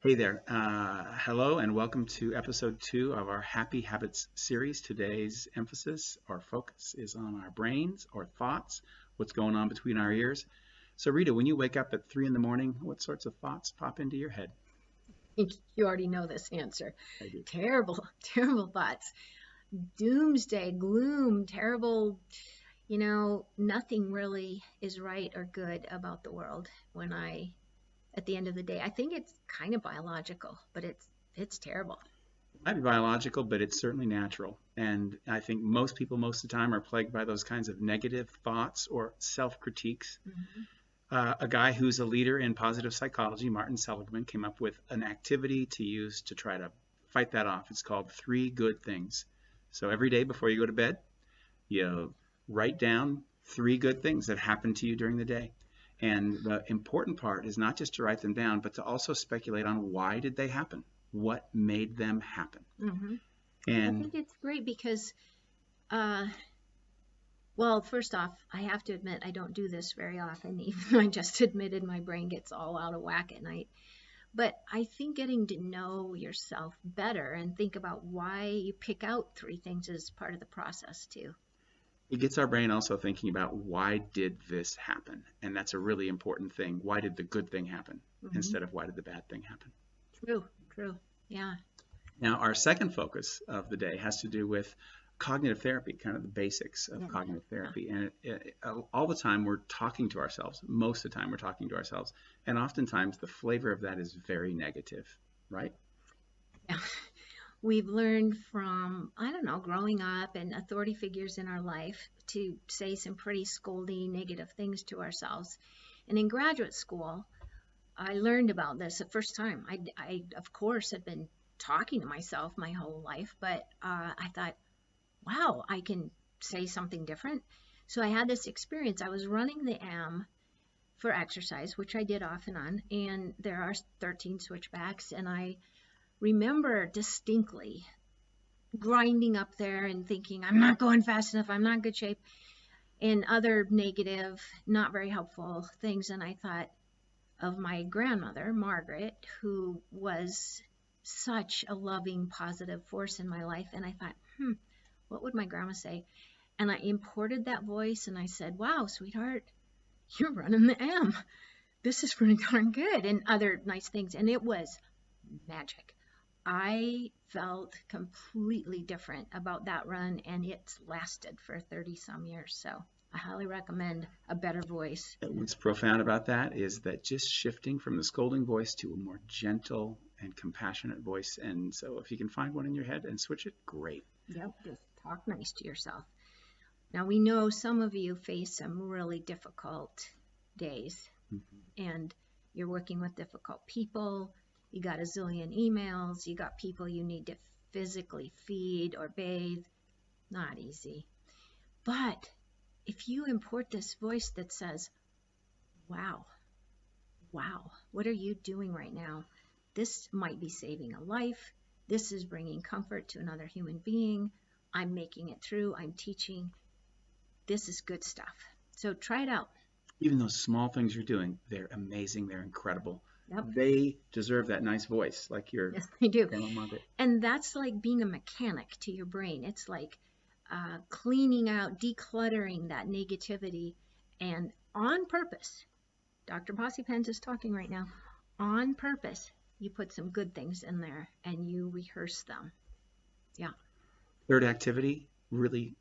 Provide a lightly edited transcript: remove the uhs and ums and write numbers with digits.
Hey there. Hello and welcome to episode 2 of our Happy Habits series. Today's emphasis or focus is on our brains or thoughts, what's going on between our ears. So, Rita, when you wake up at 3 in the morning, what sorts of thoughts pop into your head? You already know this answer. I do. Terrible, terrible thoughts. Doomsday, gloom, terrible. Nothing really is right or good about the world at the end of the day, I think it's kind of biological, but it's terrible. It might be biological, but it's certainly natural. And I think most people, most of the time, are plagued by those kinds of negative thoughts or self critiques. Hmm. A guy who's a leader in positive psychology, Martin Seligman, came up with an activity to use to try to fight that off. It's called Three Good Things. So every day before you go to bed, you write down three good things that happened to you during the day. And the important part is not just to write them down, but to also speculate on why did they happen? What made them happen? Hmm. I And think it's great because, uh, well, first off, I have to admit I don't do this very often. Even though I just admitted my brain gets all out of whack at night. But I think getting to know yourself better and think about why you pick out three things is part of the process too. it gets our brain also thinking about why did this happen? And that's a really important thing. Why did the good thing happen Hmm. instead of why did the bad thing happen? True, true. Yeah. Now, our second focus of the day has to do with cognitive therapy, kind of the basics of Yeah. cognitive therapy. And all the time we're talking to ourselves. Most of the time we're talking to ourselves. And oftentimes the flavor of that is very negative, right? Yeah. We've learned from, I don't know, growing up and authority figures in our life to say some pretty scolding, negative things to ourselves. And in graduate school, I learned about this the first time. I of course, had been talking to myself my whole life, but I thought, wow, I can say something different. So I had this experience. I was running the AM for exercise, which I did off and on, and there are 13 switchbacks, and I remember distinctly grinding up there and thinking, I'm not going fast enough, I'm not in good shape, and other negative, not very helpful things. And I thought of my grandmother, Margaret, who was such a loving, positive force in my life. And I thought, what would my grandma say? And I imported that voice and I said, wow, sweetheart, you're running the M. This is pretty darn good. And other nice things. And it was magic. I felt completely different about that run, and it's lasted for 30 some years. So I highly recommend a better voice. What's profound about that is that just shifting from the scolding voice to a more gentle and compassionate voice. And so if you can find one in your head and switch it, great. Yep, just talk nice to yourself. Now, we know some of you face some really difficult days, Mhm. and you're working with difficult people. You got a zillion emails. You got people you need to physically feed or bathe. Not easy. But if you import this voice that says, wow, wow, what are you doing right now? This might be saving a life. This is bringing comfort to another human being. I'm making it through. I'm teaching. This is good stuff. So try it out. Even those small things you're doing, they're amazing, they're incredible. Yep. They deserve that nice voice, like your Yes, they do. Grandma Margaret. And that's like being a mechanic to your brain. It's like cleaning out, decluttering that negativity, and on purpose. Dr. Posse Pens is talking right now. On purpose, you put some good things in there and you rehearse them. Yeah. Third activity, really